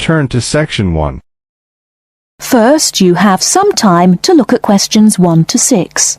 turn to section 1. First, you have some time to look at questions 1 to 6.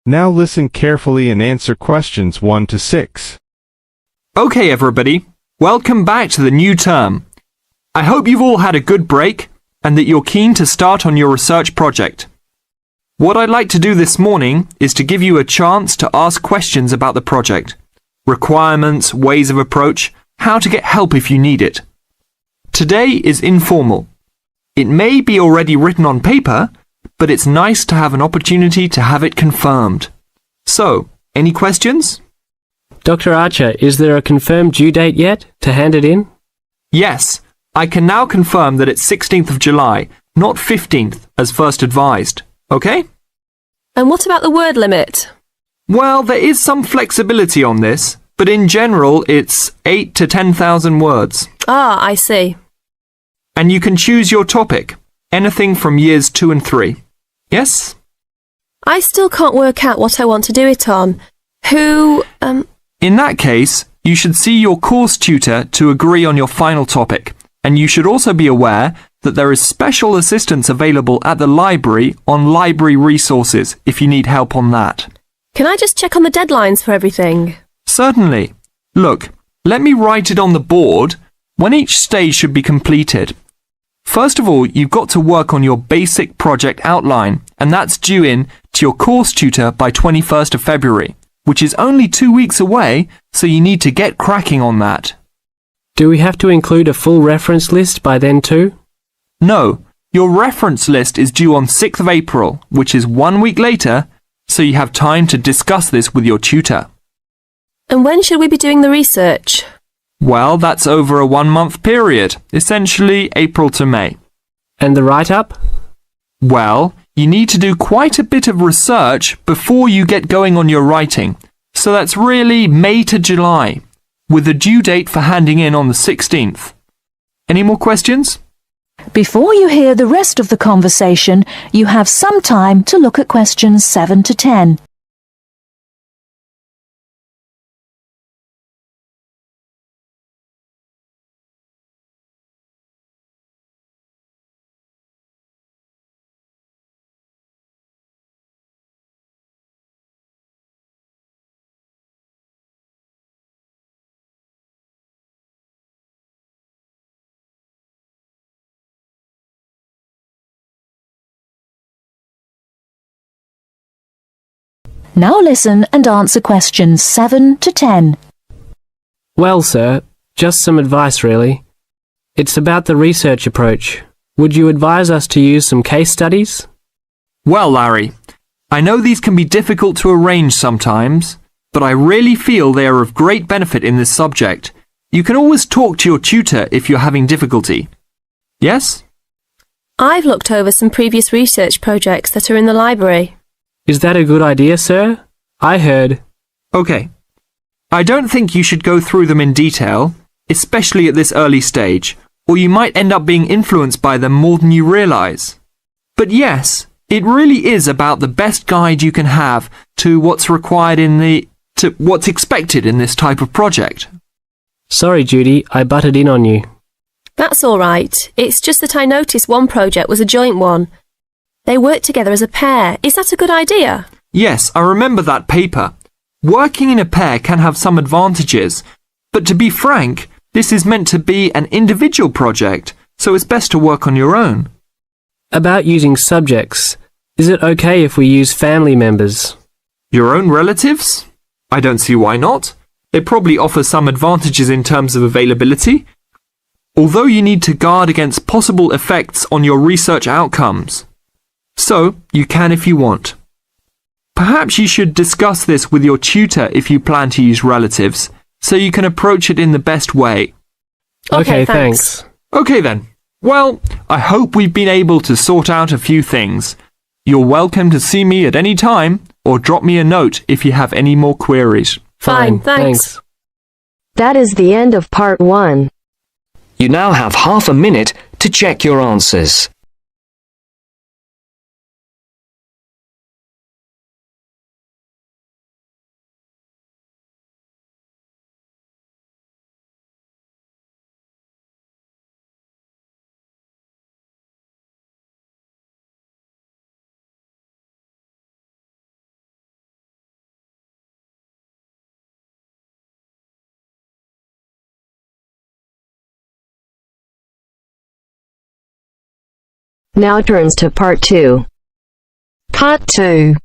Now listen carefully and answer questions 1 to 6. Okay, everybody. Welcome back to the new term. I hope you've all had a good break and that you're keen to start on your research project. What I'd like to do this morning is to give you a chance to ask questions about the project, requirements, ways of approach, how to get help if you need it. Today is informal. It may be already written on paper, but it's nice to have an opportunity to have it confirmed. So, any questions? Dr. Archer, is there a confirmed due date yet to hand it in? Yes, I can now confirm that it's 16th of July, not 15th as first advised. Okay? And what about the word limit? Well, there is some flexibility on this, but in general it's 8 to 10,000 words. Ah, I see. And you can choose your topic, anything from years 2 and 3. Yes? I still can't work out what I want to do it on. In that case, you should see your course tutor to agree on your final topic, and you should also be aware that there is special assistance available at the library on library resources if you need help on that. Can I just check on the deadlines for everything? Certainly. Look, let me write it on the board when each stage should be completed. First of all, you've got to work on your basic project outline, and that's due in to your course tutor by 21st of February, which is only 2 weeks away, so you need to get cracking on that. Do we have to include a full reference list by then too? No, your reference list is due on 6th of April, which is 1 week later, so you have time to discuss this with your tutor. And when should we be doing the research? Well, that's over a 1-month period, essentially April to May. And the write-up? Well, you need to do quite a bit of research before you get going on your writing, so that's really May to July, with a due date for handing in on the 16th. Any more questions? Before you hear the rest of the conversation, you have some time to look at questions 7 to 10. Now listen and answer questions 7 to 10. Well, sir, just some advice really. It's about the research approach. Would you advise us to use some case studies? Well, Larry, I know these can be difficult to arrange sometimes, but I really feel they are of great benefit in this subject. You can always talk to your tutor if you're having difficulty. Yes? I've looked over some previous research projects that are in the library. Is that a good idea, sir? I heard. Okay. I don't think you should go through them in detail, especially at this early stage, or you might end up being influenced by them more than you realize. But yes, it really is about the best guide you can have to what's required to what's expected in this type of project. Sorry, Judy, I butted in on you. That's all right. It's just that I noticed one project was a joint one. They worked together as a pair. Is that a good idea? Yes, I remember that paper. Working in a pair can have some advantages, but to be frank, this is meant to be an individual project, so it's best to work on your own. About using subjects, is it okay if we use family members? Your own relatives? I don't see why not. They probably offer some advantages in terms of availability, although you need to guard against possible effects on your research outcomes. So, you can if you want. Perhaps you should discuss this with your tutor if you plan to use relatives, so you can approach it in the best way. Okay, thanks. Okay then, Well, I hope we've been able to sort out a few things. You're welcome to see me at any time or drop me a note if you have any more queries. Fine, thanks. That is the end of part 1. You now have half a minute to check your answers. Now turns to part 2. Part 2.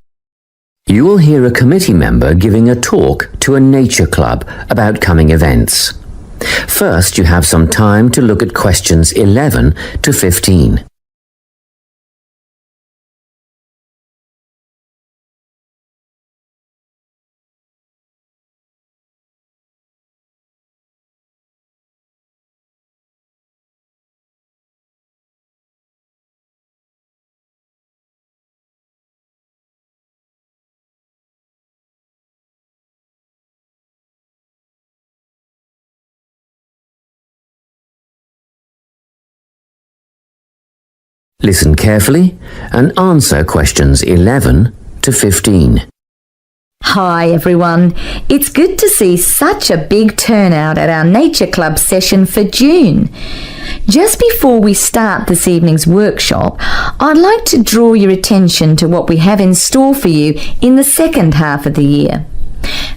You will hear a committee member giving a talk to a nature club about coming events. First, you have some time to look at questions 11 to 15. Listen carefully and answer questions 11 to 15. Hi everyone, it's good to see such a big turnout at our Nature Club session for June. Just before we start this evening's workshop, I'd like to draw your attention to what we have in store for you in the second half of the year.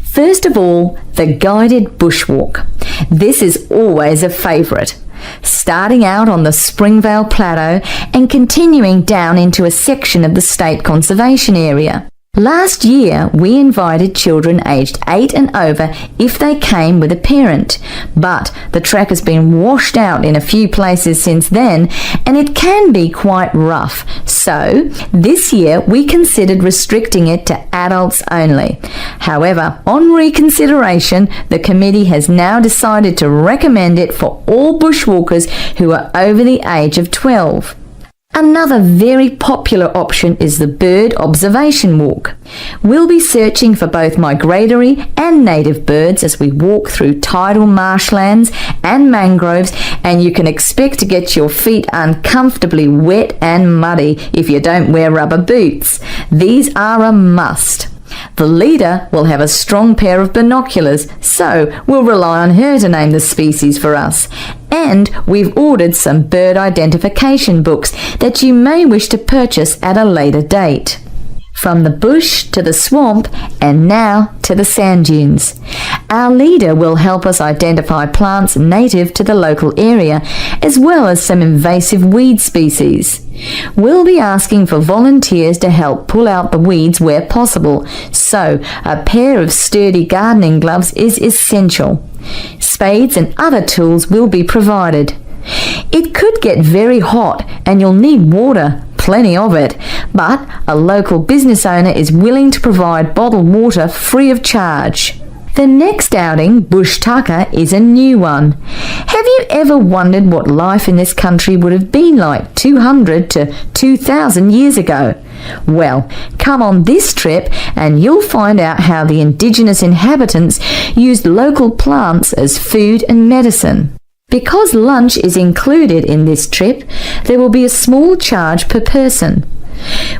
First of all, the guided bushwalk. This is always a favourite. Starting out on the Springvale Plateau and continuing down into a section of the State Conservation Area. Last year, we invited children aged 8 and over if they came with a parent, but the track has been washed out in a few places since then and it can be quite rough. So, this year we considered restricting it to adults only. However, on reconsideration, the committee has now decided to recommend it for all bushwalkers who are over the age of 12. Another very popular option is the bird observation walk. We'll be searching for both migratory and native birds as we walk through tidal marshlands and mangroves, and you can expect to get your feet uncomfortably wet and muddy if you don't wear rubber boots. These are a must. The leader will have a strong pair of binoculars, so we'll rely on her to name the species for us. And we've ordered some bird identification books that you may wish to purchase at a later date. From the bush to the swamp and now to the sand dunes. Our leader will help us identify plants native to the local area, as well as some invasive weed species. We'll be asking for volunteers to help pull out the weeds where possible, so a pair of sturdy gardening gloves is essential. Spades and other tools will be provided. It could get very hot and you'll need water, plenty of it, but a local business owner is willing to provide bottled water free of charge. The next outing, Bush Tucker, is a new one. Have you ever wondered what life in this country would have been like 200 to 2,000 years ago? Well, come on this trip and you'll find out how the indigenous inhabitants used local plants as food and medicine. Because lunch is included in this trip, there will be a small charge per person.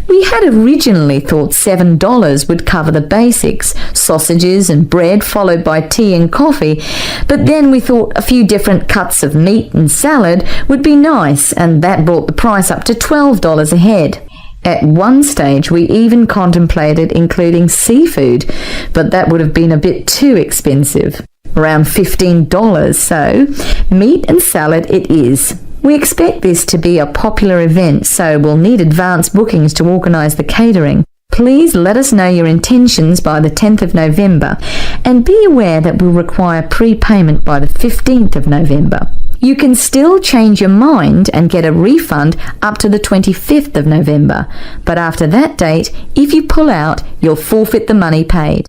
We had originally thought $7 would cover the basics, sausages and bread followed by tea and coffee, but then we thought a few different cuts of meat and salad would be nice, and that brought the price up to $12 a head. At one stage we even contemplated including seafood, but that would have been a bit too expensive. Around $15, so meat and salad it is. We expect this to be a popular event, so we'll need advance bookings to organise the catering. Please let us know your intentions by the 10th of November, and be aware that we'll require prepayment by the 15th of November. You can still change your mind and get a refund up to the 25th of November, but after that date, if you pull out, you'll forfeit the money paid.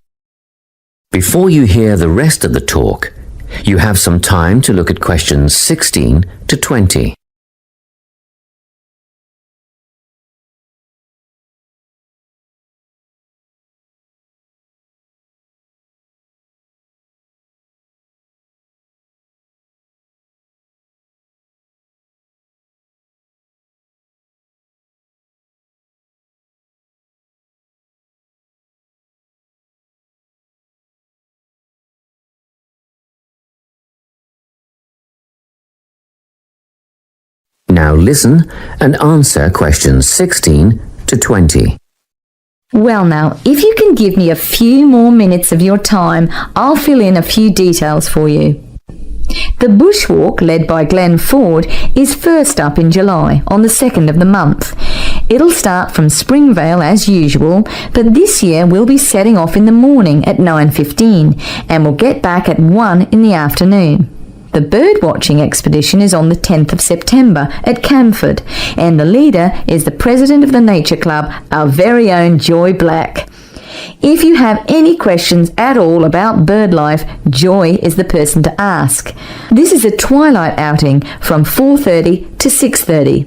Before you hear the rest of the talk, you have some time to look at questions 16 to 20. Now listen and answer questions 16 to 20. Well now, if you can give me a few more minutes of your time, I'll fill in a few details for you. The bushwalk, led by Glenn Ford, is first up in July, on the 2nd of the month. It'll start from Springvale as usual, but this year we'll be setting off in the morning at 9:15 and we'll get back at 1 in the afternoon. The birdwatching expedition is on the 10th of September at Camford, and the leader is the president of the Nature Club, our very own Joy Black. If you have any questions at all about bird life, Joy is the person to ask. This is a twilight outing from 4:30 to 6:30.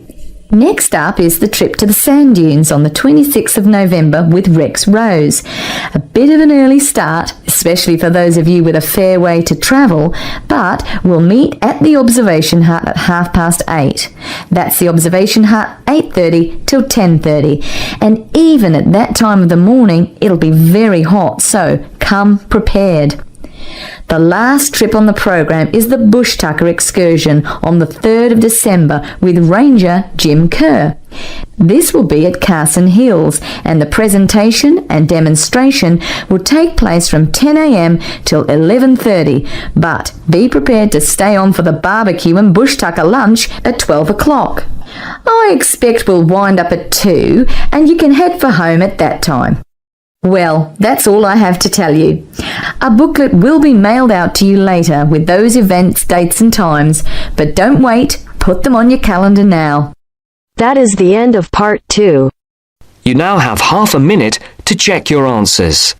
Next up is the trip to the sand dunes on the 26th of November with Rex Rose. A bit of an early start, especially for those of you with a fair way to travel, but we'll meet at the observation hut at 8:30. That's the observation hut, 8:30 till 10:30. And even at that time of the morning, it'll be very hot, so come prepared. The last trip on the program is the Bush Tucker excursion on the 3rd of December with Ranger Jim Kerr. This will be at Carson Hills, and the presentation and demonstration will take place from 10 a.m. till 11:30, but be prepared to stay on for the barbecue and Bush Tucker lunch at 12 o'clock. I expect we'll wind up at 2, and you can head for home at that time. Well, that's all I have to tell you. A booklet will be mailed out to you later with those events, dates and times, but don't wait, put them on your calendar now. That is the end of part 2. You now have half a minute to check your answers.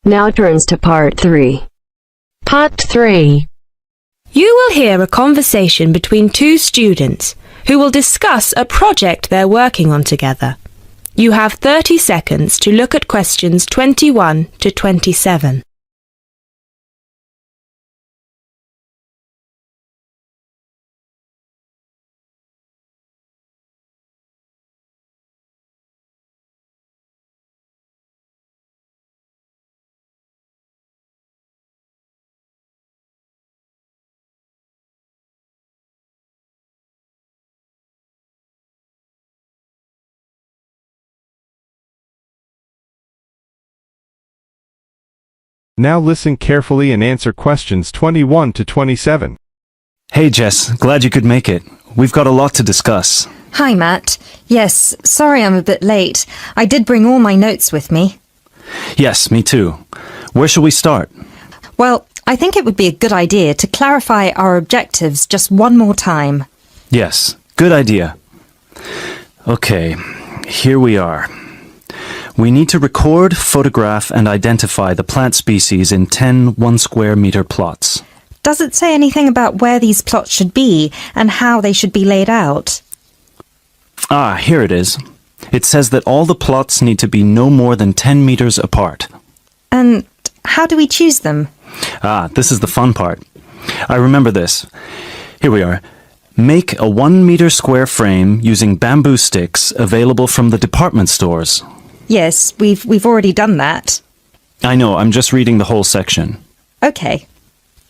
Now turns to part 3. Part 3. You will hear a conversation between two students who will discuss a project they're working on together. You have 30 seconds to look at questions 21 to 27. Now listen carefully and answer questions 21 to 27. Hey Jess, glad you could make it. We've got a lot to discuss. Hi Matt. Yes, sorry I'm a bit late. I did bring all my notes with me. Yes, me too. Where shall we start? Well, I think it would be a good idea to clarify our objectives just one more time. Yes, good idea. Okay, here we are. We need to record, photograph, and identify the plant species in 10 1-square-meter plots. Does it say anything about where these plots should be and how they should be laid out? Ah, here it is. It says that all the plots need to be no more than 10 meters apart. And how do we choose them? Ah, this is the fun part. I remember this. Here we are. Make a 1-meter square frame using bamboo sticks available from the department stores. Yes, we've already done that. I know, I'm just reading the whole section. Okay.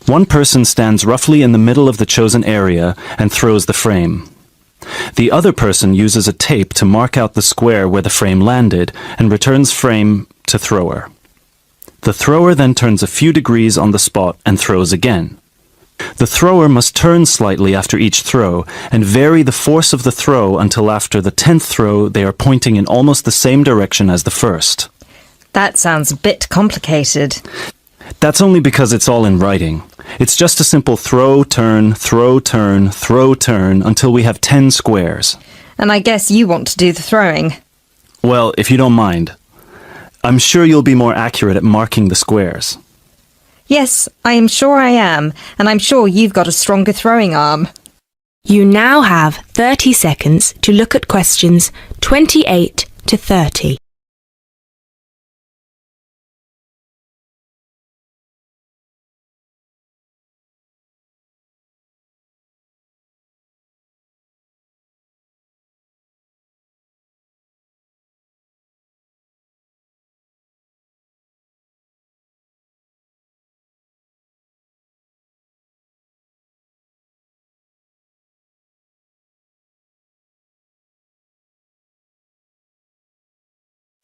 One person stands roughly in the middle of the chosen area and throws the frame. The other person uses a tape to mark out the square where the frame landed and returns frame to thrower. The thrower then turns a few degrees on the spot and throws again. The thrower must turn slightly after each throw and vary the force of the throw until after the 10th throw they are pointing in almost the same direction as the first. That sounds a bit complicated. That's only because it's all in writing. It's just a simple throw, turn, throw, turn, throw, turn until we have 10 squares. And I guess you want to do the throwing. Well, if you don't mind. I'm sure you'll be more accurate at marking the squares. Yes, I am sure I am, and I'm sure you've got a stronger throwing arm. You now have 30 seconds to look at questions 28 to 30.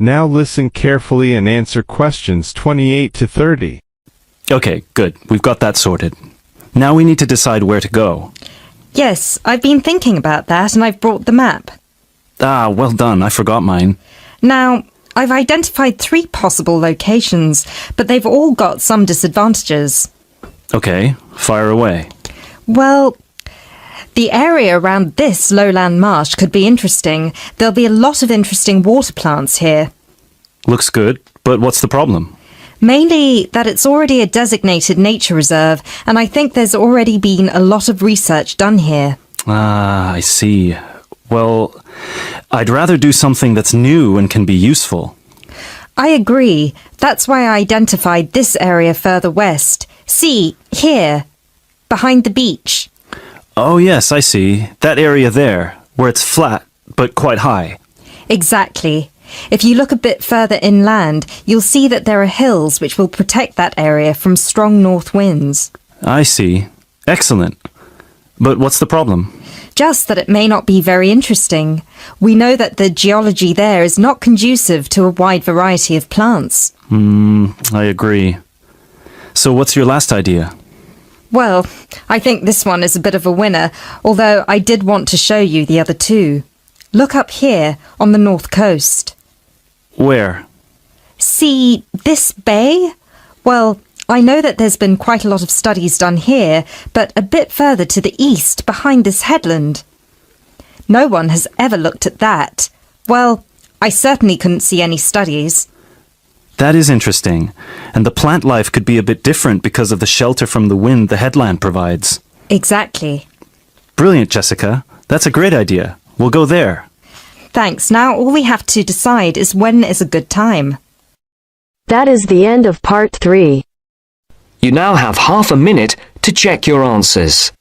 Now listen carefully and answer questions 28 to 30. Okay, good. We've got that sorted. Now we need to decide where to go. Yes, I've been thinking about that and I've brought the map. Ah, well done. I forgot mine. Now, I've identified 3 possible locations, but they've all got some disadvantages. Okay, fire away. Well, the area around this lowland marsh could be interesting. There'll be a lot of interesting water plants here. Looks good, but what's the problem? Mainly that it's already a designated nature reserve, and I think there's already been a lot of research done here. Ah, I see. Well, I'd rather do something that's new and can be useful. I agree. That's why I identified this area further west. See, here, behind the beach. Oh yes, I see. That area there, where it's flat, but quite high. Exactly. If you look a bit further inland, you'll see that there are hills which will protect that area from strong north winds. I see. Excellent. But what's the problem? Just that it may not be very interesting. We know that the geology there is not conducive to a wide variety of plants. I agree. So what's your last idea? Well, I think this one is a bit of a winner, although I did want to show you the other 2. Look up here, on the north coast. Where? See this bay? Well, I know that there's been quite a lot of studies done here, but a bit further to the east, behind this headland. No one has ever looked at that. Well, I certainly couldn't see any studies. That is interesting. And the plant life could be a bit different because of the shelter from the wind the headland provides. Exactly. Brilliant, Jessica. That's a great idea. We'll go there. Thanks. Now all we have to decide is when is a good time. That is the end of part 3. You now have half a minute to check your answers.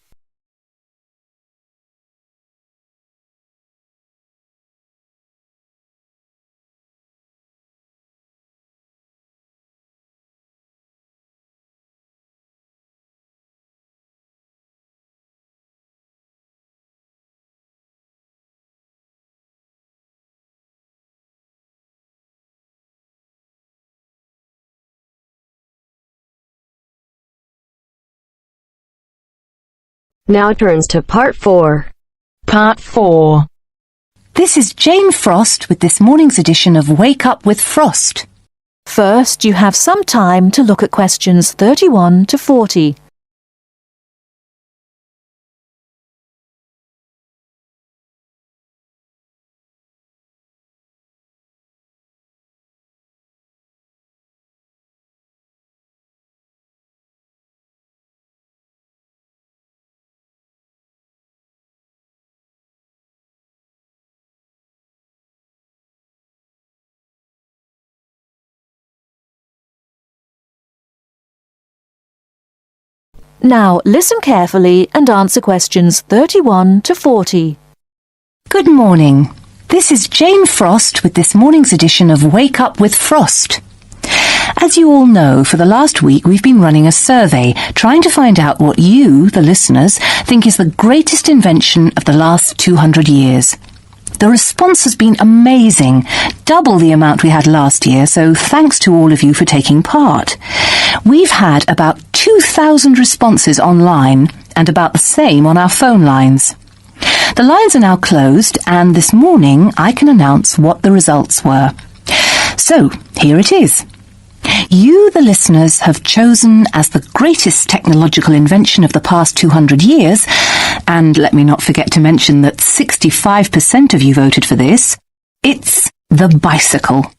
Now turns to part 4. Part 4. This is Jane Frost with this morning's edition of Wake Up with Frost. First, you have some time to look at questions 31 to 40. Now listen carefully and answer questions 31 to 40. Good morning. This is Jane Frost with this morning's edition of Wake Up with Frost. As you all know, for the last week we've been running a survey trying to find out what you, the listeners, think is the greatest invention of the last 200 years. The response has been amazing, double the amount we had last year, so thanks to all of you for taking part. We've had about 2,000 responses online and about the same on our phone lines. The lines are now closed, and this morning I can announce what the results were. So, here it is. You, the listeners, have chosen as the greatest technological invention of the past 200 years, and let me not forget to mention that 65% of you voted for this, it's the bicycle.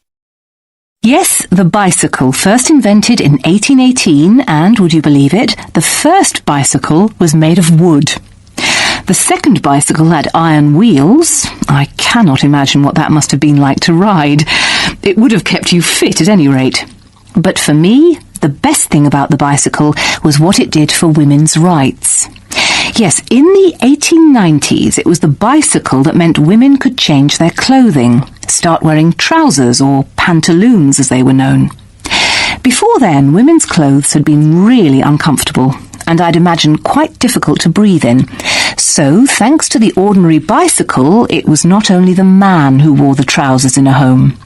Yes, the bicycle, first invented in 1818, and, would you believe it, the first bicycle was made of wood. The second bicycle had iron wheels. I cannot imagine what that must have been like to ride. It would have kept you fit at any rate. But for me, the best thing about the bicycle was what it did for women's rights. Yes, in the 1890s, it was the bicycle that meant women could change their clothing, start wearing trousers or pantaloons as they were known. Before then, women's clothes had been really uncomfortable, and I'd imagine quite difficult to breathe in. So, thanks to the ordinary bicycle, it was not only the man who wore the trousers in a home.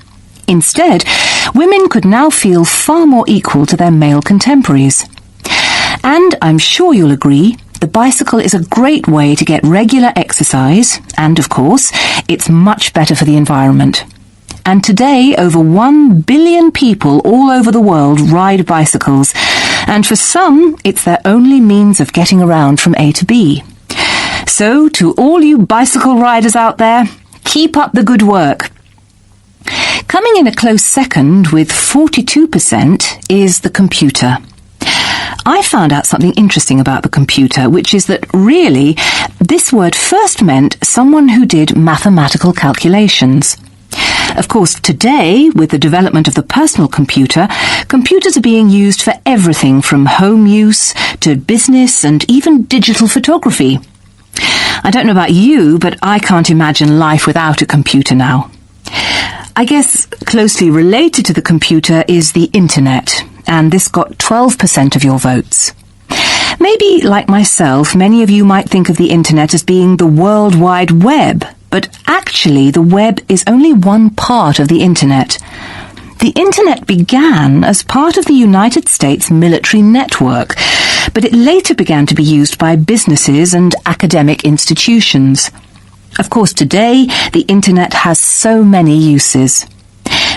Instead, women could now feel far more equal to their male contemporaries. And I'm sure you'll agree, the bicycle is a great way to get regular exercise, and of course, it's much better for the environment. And today, over 1 billion people all over the world ride bicycles, and for some, it's their only means of getting around from A to B. So, to all you bicycle riders out there, keep up the good work. Coming in a close second with 42% is the computer. I found out something interesting about the computer, which is that really, this word first meant someone who did mathematical calculations. Of course, today, with the development of the personal computer, computers are being used for everything from home use to business and even digital photography. I don't know about you, but I can't imagine life without a computer now. I guess closely related to the computer is the internet, and this got 12% of your votes. Maybe, like myself, many of you might think of the internet as being the World Wide Web, but actually the web is only one part of the internet. The internet began as part of the United States military network, but it later began to be used by businesses and academic institutions. Of course, today, the internet has so many uses.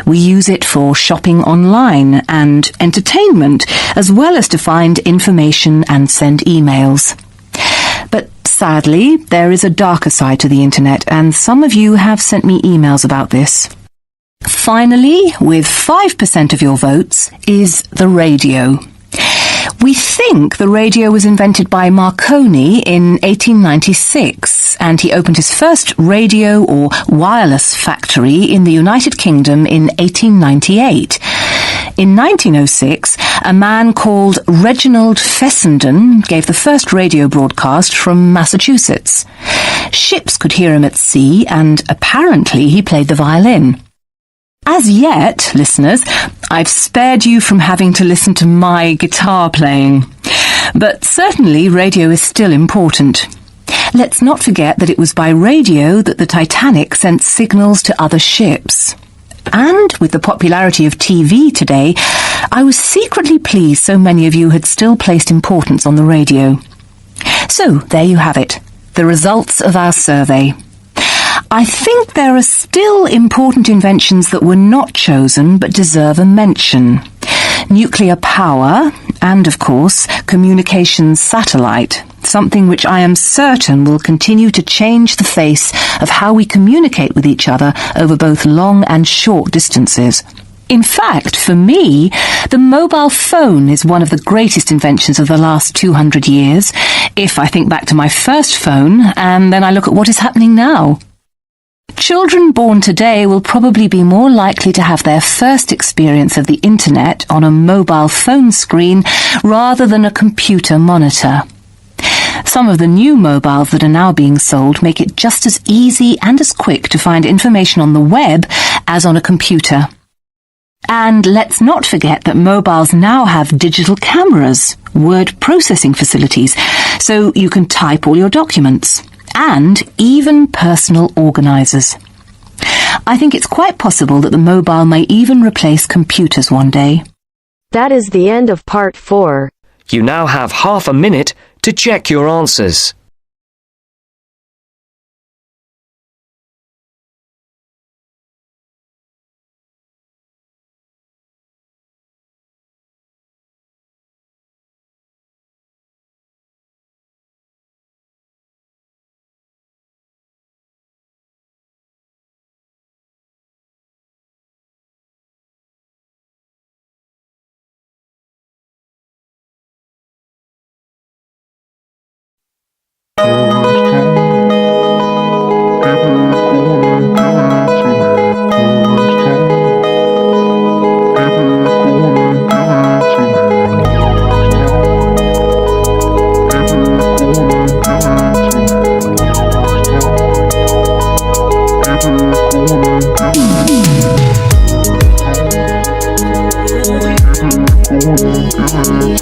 We use it for shopping online and entertainment, as well as to find information and send emails. But sadly, there is a darker side to the internet, and some of you have sent me emails about this. Finally, with 5% of your votes, is the radio. We think the radio was invented by Marconi in 1896, and he opened his first radio or wireless factory in the United Kingdom in 1898. In 1906, a man called Reginald Fessenden gave the first radio broadcast from Massachusetts. Ships could hear him at sea, and apparently he played the violin. As yet, listeners, I've spared you from having to listen to my guitar playing. But certainly radio is still important. Let's not forget that it was by radio that the Titanic sent signals to other ships. And with the popularity of TV today, I was secretly pleased so many of you had still placed importance on the radio. So, there you have it, the results of our survey. I think there are still important inventions that were not chosen but deserve a mention. Nuclear power and, of course, communications satellite, something which I am certain will continue to change the face of how we communicate with each other over both long and short distances. In fact, for me, the mobile phone is one of the greatest inventions of the last 200 years, if I think back to my first phone and then I look at what is happening now. Children born today will probably be more likely to have their first experience of the internet on a mobile phone screen rather than a computer monitor. Some of the new mobiles that are now being sold make it just as easy and as quick to find information on the web as on a computer. And let's not forget that mobiles now have digital cameras, word processing facilities, so you can type all your documents, and even personal organisers. I think it's quite possible that the mobile may even replace computers one day. That is the end of part 4. You now have half a minute to check your answers. Give it to me.